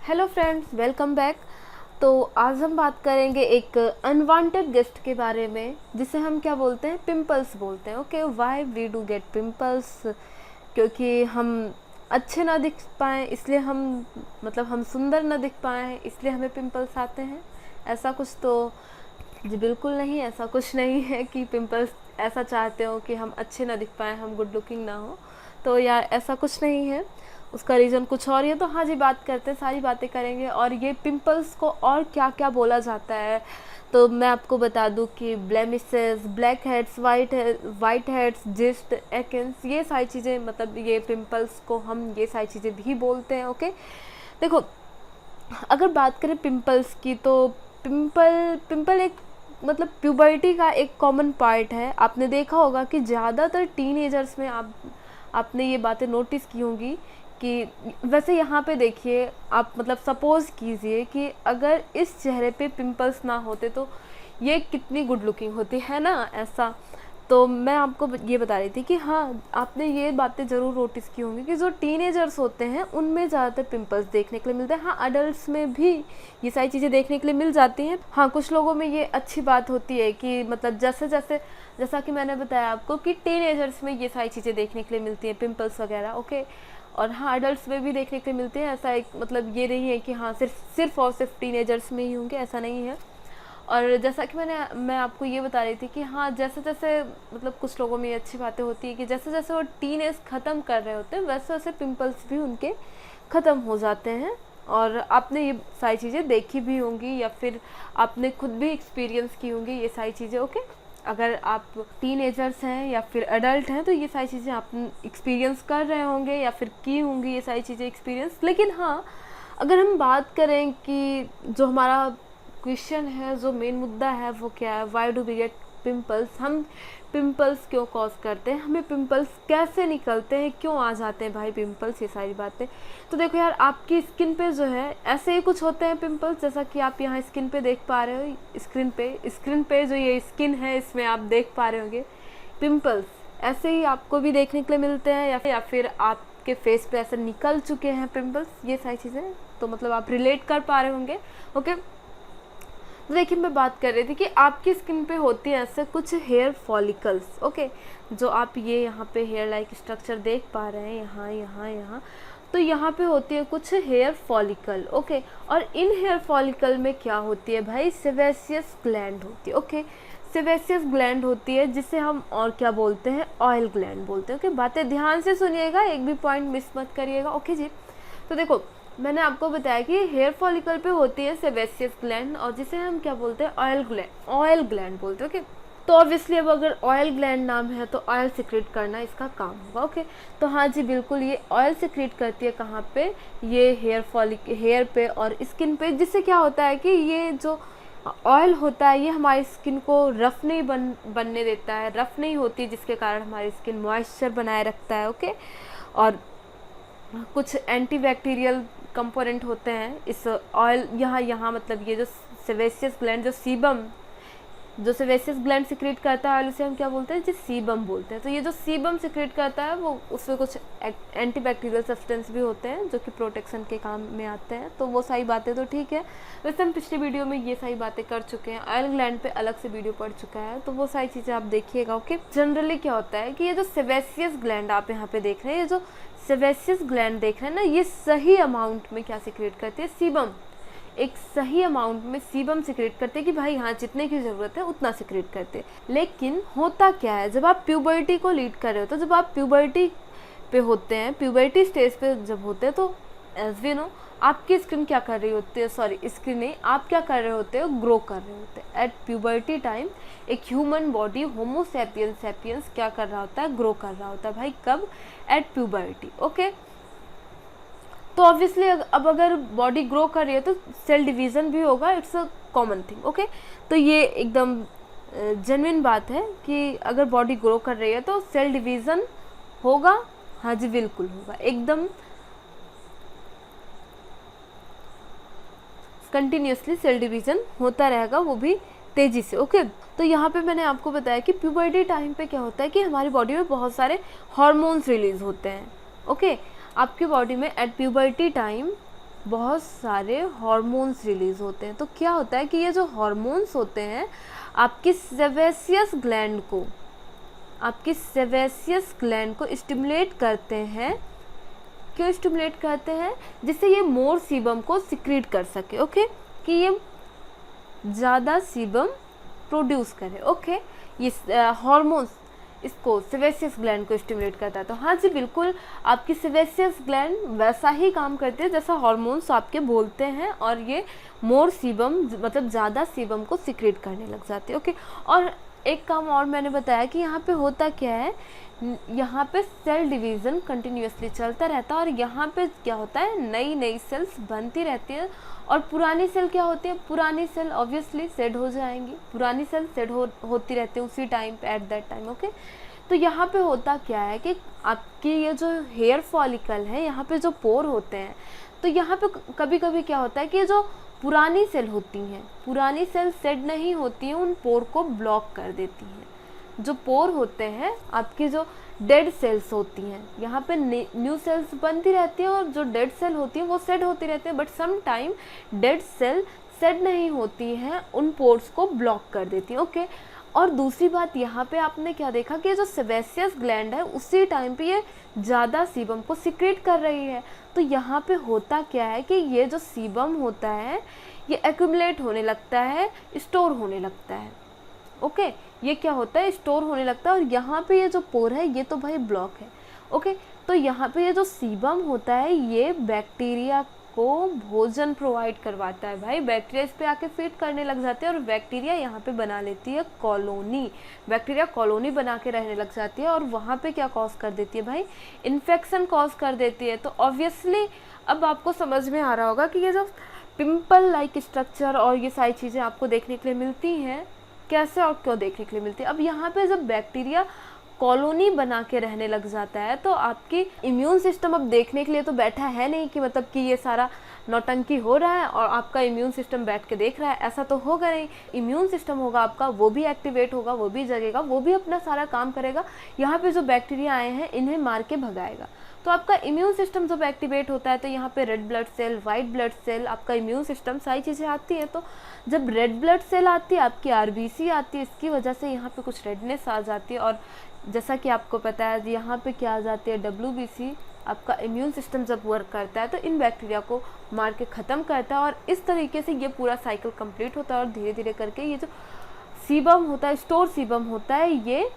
Hello friends, welcome back. तो आज हम बात करेंगे एक अनवांटेड गेस्ट के बारे में, जिसे हम क्या बोलते हैं, पिंपल्स बोलते हैं। Okay, why we do get pimples? क्योंकि हम अच्छे ना दिख पाएँ इसलिए हम सुंदर ना दिख पाएँ इसलिए हमें पिंपल्स आते हैं। ऐसा कुछ तो जी बिल्कुल नहीं, ऐसा कुछ नहीं है कि पिंपल्स ऐसा चाहते हो कि हम अच्छे ना दिख पाएँ, हम गुड लुकिंग ना हो। तो यार ऐसा कुछ नहीं है, उसका रीज़न कुछ और ही है। तो हाँ जी, बात करते हैं, सारी बातें करेंगे। और ये पिंपल्स को और क्या क्या बोला जाता है, तो मैं आपको बता दूं कि blemishes, black heads, white heads, gist, एक्नेस, ये सारी चीज़ें, मतलब ये पिंपल्स को हम ये सारी चीज़ें भी बोलते हैं। ओके, देखो, अगर बात करें पिंपल्स की, तो पिंपल पिंपल एक मतलब प्यूबर्टी का एक कॉमन पार्ट है। आपने देखा होगा कि ज़्यादातर टीनेजर्स में आपने ये बातें नोटिस की होंगी कि वैसे यहाँ पे देखिए, आप मतलब सपोज़ कीजिए कि अगर इस चेहरे पे पिंपल्स ना होते तो ये कितनी गुड लुकिंग होती है ना, ऐसा। तो मैं आपको ये बता रही थी कि हाँ, आपने ये बातें ज़रूर नोटिस की होंगी कि जो टीनेजर्स होते हैं उनमें ज़्यादातर पिंपल्स देखने के लिए मिलते हैं। हाँ, अडल्ट्स में भी ये सारी चीज़ें देखने के लिए मिल जाती हैं। हाँ, कुछ लोगों में ये अच्छी बात होती है कि मतलब जैसा कि मैंने बताया आपको कि टीनेजर्स में ये सारी चीज़ें देखने के लिए मिलती हैं, पिंपल्स वगैरह। ओके, और हाँ, अडल्ट्स में भी देखने के लिए मिलते हैं। ऐसा एक मतलब ये नहीं है कि हाँ सिर्फ और सिर्फ टीनेजर्स में ही होंगे, ऐसा नहीं है। और जैसा कि मैं आपको ये बता रही थी कि हाँ, जैसे जैसे मतलब कुछ लोगों में ये अच्छी बातें होती है कि जैसे जैसे वो टीन एज ख़त्म कर रहे होते हैं वैसे वैसे पिंपल्स भी उनके ख़त्म हो जाते हैं। और आपने ये सारी चीज़ें देखी भी होंगी या फिर आपने खुद भी एक्सपीरियंस की होंगी ये सारी चीज़ें। ओके, अगर आप टीनेजर्स हैं या फिर एडल्ट हैं तो ये सारी चीज़ें आप एक्सपीरियंस कर रहे होंगे या फिर की होंगी ये सारी चीज़ें एक्सपीरियंस। लेकिन हाँ, अगर हम बात करें कि जो हमारा क्वेश्चन है, जो मेन मुद्दा है, वो क्या है, why do we get pimples? हम पिंपल्स क्यों कॉज करते हैं, हमें पिंपल्स कैसे निकलते हैं, क्यों आ जाते हैं भाई पिंपल्स, ये सारी बातें। तो देखो यार, आपकी स्किन पे जो है ऐसे ही कुछ होते हैं पिंपल्स, जैसा कि आप यहाँ स्किन पे देख पा रहे हो। स्क्रीन पे जो ये स्किन है इसमें आप देख पा रहे होंगे पिंपल्स ऐसे ही आपको भी देखने के लिए मिलते हैं, या फिर आपके फेस पे ऐसे निकल चुके हैं पिंपल्स, ये सारी चीज़ें। तो मतलब आप रिलेट कर पा रहे होंगे। ओके, तो देखिए, मैं बात कर रही थी कि आपकी स्किन पे होती है ऐसे कुछ हेयर फॉलिकल्स। ओके, जो आप ये यहाँ पे हेयर लाइक स्ट्रक्चर देख पा रहे हैं, यहाँ, तो यहाँ पे होती है कुछ हेयर फॉलिकल। ओके, और इन हेयर फॉलिकल में क्या होती है भाई, सेबेसियस ग्लैंड होती है। ओके, सेबेसियस ग्लैंड होती है जिसे हम और क्या बोलते हैं, ऑयल ग्लैंड बोलते हैं। ओके, बातें ध्यान से सुनिएगा, एक भी पॉइंट मिस मत करिएगा। ओके जी, तो देखो, मैंने आपको बताया कि हेयर फॉलिकल पे होती है सेबेसियस ग्लैंड और जिसे हम क्या बोलते हैं, ऑयल ग्लैंड बोलते हैं। ओके, तो ऑब्वियसली अब अगर ऑयल ग्लैंड नाम है तो ऑयल सिक्रेट करना इसका काम होगा। ओके, तो हाँ जी बिल्कुल, ये ऑयल सिक्रेट करती है कहाँ पे, ये हेयर पे और स्किन पे, जिससे क्या होता है कि ये जो ऑयल होता है ये हमारी स्किन को रफ नहीं बनने देता है, रफ नहीं होती, जिसके कारण हमारी स्किन मॉइस्चर बनाए रखता है। ओके, और कुछ एंटीबैक्टीरियल कंपोनेंट होते हैं इस ऑयल, यहाँ मतलब ये जो सेबेसियस ग्लैंड, जो सेबेसियस ग्लैंड सिक्रेट करता है ऑयल, उसे हम क्या बोलते हैं जी, सीबम बोलते हैं। तो ये जो सीबम सिक्रेट करता है वो, उसमें कुछ एंटीबैक्टीरियल सब्सटेंस भी होते हैं जो कि प्रोटेक्शन के काम में आते हैं। तो वो सारी बातें तो ठीक है, वैसे हम पिछली वीडियो में ये सारी बातें कर चुके हैं, ऑयल ग्लैंड पे अलग से वीडियो पड़ चुका है, तो वो सारी चीज़ें आप देखिएगा। ओके, जनरली क्या होता है कि ये जो सेबेसियस ग्लैंड आप यहाँ पे देख रहे हैं, ये जो सेबेसियस ग्लैंड देख रहे हैं ना, ये सही अमाउंट में क्या सिक्रेट करती है, सीबम। एक सही अमाउंट में सीबम सिक्रेट करते हैं कि भाई हाँ, जितने की ज़रूरत है उतना सिक्रेट करते हैं। लेकिन होता क्या है, जब आप प्यूबर्टी को लीड कर रहे हो, तो जब आप प्यूबर्टी पे होते हैं, प्यूबर्टी स्टेज पे जब होते हैं, तो एज वी नो आपकी स्किन क्या कर रही होती है, स्किन नहीं, आप क्या कर रहे होते हो, ग्रो कर रहे होते हैं। एट प्यूबर्टी टाइम एक ह्यूमन बॉडी, होमो सैपियंस क्या कर रहा होता है, ग्रो कर रहा होता है। भाई कब, एट प्यूबर्टी। ओके, तो ऑब्वियसली अब अगर बॉडी ग्रो कर रही है तो सेल डिवीज़न भी होगा, it's a common thing. Okay, तो ये एकदम जेन्युइन बात है कि अगर बॉडी ग्रो कर रही है तो सेल डिवीज़न होगा। हाँ जी बिल्कुल होगा, एकदम कंटिन्यूसली सेल डिवीज़न होता रहेगा, वो भी तेज़ी से। ओके, तो यहाँ पे मैंने आपको बताया कि प्यूबर्टी टाइम पे क्या होता है कि हमारी बॉडी में बहुत सारे हार्मोन्स रिलीज़ होते हैं। ओके, आपकी बॉडी में एट प्यूबर्टी टाइम बहुत सारे हार्मोन्स रिलीज होते हैं। तो क्या होता है कि ये जो हार्मोन्स होते हैं आपकी सेबेसियस ग्लैंड को स्टिमुलेट करते हैं। क्यों स्टिमुलेट करते हैं? जिससे ये मोर सीबम को सिक्रीट कर सके, ओके, कि ये ज़्यादा सीबम प्रोड्यूस करे। ओके, ये हार्मोन्स इसको सेबेसियस ग्लैंड को स्टिमुलेट करता है। तो हाँ जी बिल्कुल, आपकी सेबेसियस ग्लैंड वैसा ही काम करती है जैसा हार्मोन्स आपके बोलते हैं, और ये मोर सीबम मतलब ज़्यादा सीबम को सिक्रेट करने लग जाती है। ओके, और एक काम और मैंने बताया कि यहाँ पे होता क्या है, यहाँ पे सेल डिवीज़न कंटिन्यूसली चलता रहता है, और यहाँ पे क्या होता है, नई नई सेल्स बनती रहती है, और पुरानी सेल क्या होती है, पुरानी सेल ऑब्वियसली सेड हो जाएंगी, पुरानी सेल सेड होती रहती है उसी टाइम पे, एट दैट टाइम। ओके, तो यहाँ पे होता क्या है कि आपकी ये जो हेयर फॉलिकल है, यहाँ पे जो पोर होते हैं, तो यहाँ पे कभी कभी क्या होता है कि जो पुरानी सेल होती हैं, पुरानी सेल सेड नहीं होती हैं, उन पोर को ब्लॉक कर देती हैं। जो पोर होते हैं आपकी जो डेड सेल्स होती हैं, यहाँ पे न्यू सेल्स बनती रहती हैं, और जो डेड सेल होती हैं वो सेड होती रहती हैं, but some time dead cell shed नहीं होती हैं, उन पोर्स को ब्लॉक कर देती हैं। ओके, और दूसरी बात यहाँ पे आपने क्या देखा कि जो सेबेसियस ग्लैंड है उसी टाइम पे ये ज़्यादा सीबम को सिक्रेट कर रही है। तो यहाँ पे होता क्या है कि ये जो सीबम होता है ये एक्यूमुलेट होने लगता है, स्टोर होने लगता है। ओके, ये क्या होता है, स्टोर होने लगता है, और यहाँ पे ये जो पोर है ये तो भाई ब्लॉक है। ओके, तो यहाँ पे ये जो सीबम होता है ये बैक्टीरिया को भोजन प्रोवाइड करवाता है। भाई बैक्टीरिया इस पे आके फीड करने लग जाते हैं, और बैक्टीरिया यहाँ पे बना लेती है कॉलोनी, बैक्टीरिया कॉलोनी बना के रहने लग जाती है, और वहाँ पे क्या कॉज कर देती है भाई, इन्फेक्शन कॉज कर देती है। तो ऑब्वियसली अब आपको समझ में आ रहा होगा कि ये जो पिंपल लाइक स्ट्रक्चर और ये सारी चीज़ें आपको देखने के लिए मिलती हैं, कैसे और क्यों देखने के लिए मिलती है। अब यहाँ पे जब बैक्टीरिया कॉलोनी बना के रहने लग जाता है तो आपकी इम्यून सिस्टम अब देखने के लिए तो बैठा है नहीं कि मतलब कि ये सारा नौटंकी हो रहा है और आपका इम्यून सिस्टम बैठ के देख रहा है, ऐसा तो होगा नहीं। इम्यून सिस्टम होगा आपका, वो भी एक्टिवेट होगा, वो भी जगेगा, वो भी अपना सारा काम करेगा, यहाँ पे जो बैक्टीरिया आए हैं इन्हें मार के भगाएगा। तो आपका इम्यून सिस्टम जब एक्टिवेट होता है तो यहाँ पे red blood cell, white blood cell, आपका इम्यून सिस्टम, सारी चीज़ें आती हैं। तो जब रेड ब्लड सेल आती है, आपकी आरबीसी आती है, इसकी वजह से यहाँ पे कुछ रेडनेस आ जाती है, और जैसा कि आपको पता है यहाँ पे क्या आ जाती है, डब्ल्यूबीसी। आपका इम्यून सिस्टम जब वर्क करता है तो इन बैक्टीरिया को मार के ख़त्म करता है, और इस तरीके से ये पूरा साइकिल कंप्लीट होता है, और धीरे धीरे करके ये जो सीबम होता है, स्टोर सीबम होता है, ये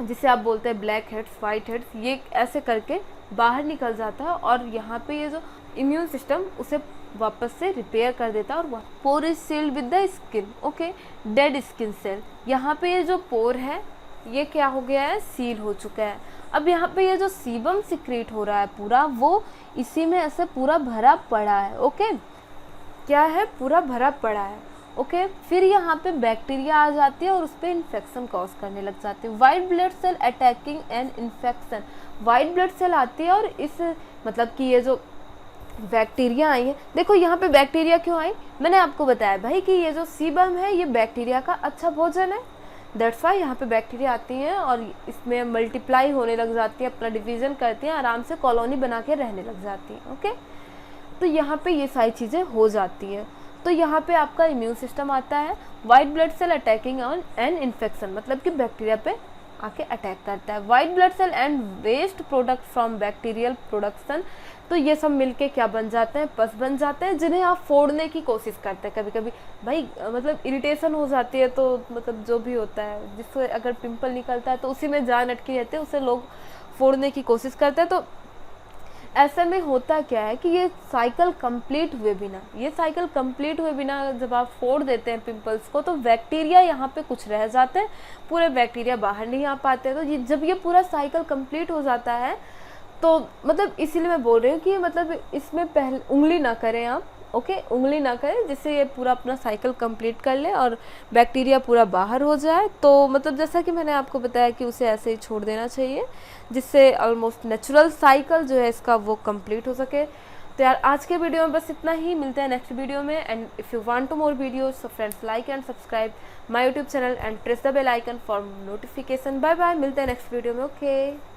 जिसे आप बोलते हैं ब्लैक हेड्स, वाइट हेड्स, ये ऐसे करके बाहर निकल जाता है, और यहाँ पे ये जो इम्यून सिस्टम उसे वापस से रिपेयर कर देता है, और pore is sealed with the skin. Okay, dead skin cell, यहाँ पे ये जो पोर है ये क्या हो गया है, सील हो चुका है। अब यहाँ पे ये जो सीबम सिक्रीट हो रहा है पूरा, वो इसी में ऐसे पूरा भरा पड़ा है। ओके, क्या है, पूरा भरा पड़ा है। ओके, फिर यहाँ पे बैक्टीरिया आ जाती है और उस पर इन्फेक्शन कॉज करने लग जाती है। White blood cell attacking and infection, white blood cell आती है और इस मतलब कि ये जो बैक्टीरिया आई है, देखो यहाँ पे बैक्टीरिया क्यों आई, मैंने आपको बताया भाई कि ये जो सीबम है ये बैक्टीरिया का अच्छा भोजन है, दैट्स वाई यहाँ पे बैक्टीरिया आती हैं और इसमें मल्टीप्लाई होने लग जाती है, अपना डिवीज़न करती हैं, आराम से कॉलोनी बना के रहने लग जाती हैं। ओके, तो यहाँ पे ये सारी चीज़ें हो जाती हैं। तो यहाँ पे आपका इम्यून सिस्टम आता है, white blood cell attacking on an infection, मतलब कि बैक्टीरिया पे आके अटैक करता है। White blood cell and waste product from bacterial production, तो ये सब मिलके क्या बन जाते हैं, पस बन जाते हैं, जिन्हें आप फोड़ने की कोशिश करते हैं। कभी कभी भाई मतलब इरिटेशन हो जाती है, तो मतलब जो भी होता है, जिससे अगर पिंपल निकलता है तो उसी में जान अटकी रहती है, उसे लोग फोड़ने की कोशिश करते हैं। तो ऐसे में होता क्या है कि ये साइकिल कंप्लीट हुए बिना जब आप फोड़ देते हैं पिंपल्स को, तो बैक्टीरिया यहाँ पे कुछ रह जाते हैं, पूरे बैक्टीरिया बाहर नहीं आ पाते। तो ये जब ये पूरा साइकिल कंप्लीट हो जाता है, तो मतलब इसीलिए मैं बोल रही हूँ कि मतलब इसमें पहले उंगली ना करें आप। ओके, उंगली ना करें, जिससे ये पूरा अपना साइकिल कंप्लीट कर ले और बैक्टीरिया पूरा बाहर हो जाए। तो मतलब जैसा कि मैंने आपको बताया कि उसे ऐसे ही छोड़ देना चाहिए, जिससे ऑलमोस्ट नेचुरल साइकिल जो है इसका वो कंप्लीट हो सके। तो यार आज के वीडियो में बस इतना ही, मिलते हैं नेक्स्ट वीडियो में। And if you want to more videos, so friends like and subscribe my YouTube channel and press the bell icon for notification. Bye bye, मिलते हैं नेक्स्ट वीडियो में। ओके।